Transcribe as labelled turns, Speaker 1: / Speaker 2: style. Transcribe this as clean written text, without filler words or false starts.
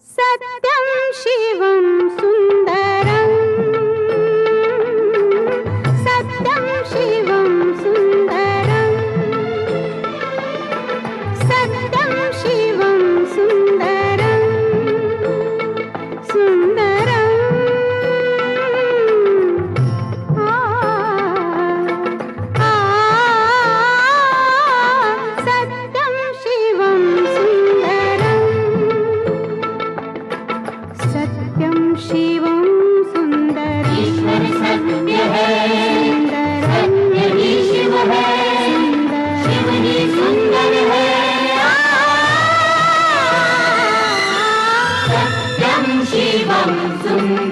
Speaker 1: सत्यं शिवं सुन्दरं सत्यं शिवं सुन्दरं सत्यं शिवं सुन्दरं सुन्दरं सत्यं शिवं सुन्दरं सत्यं शिवं सुन्दरं
Speaker 2: ईश्वर सत्य है, सत्य ही शिव है, शिव ही सुंदर है। सत्यं शिवं सुन्दरं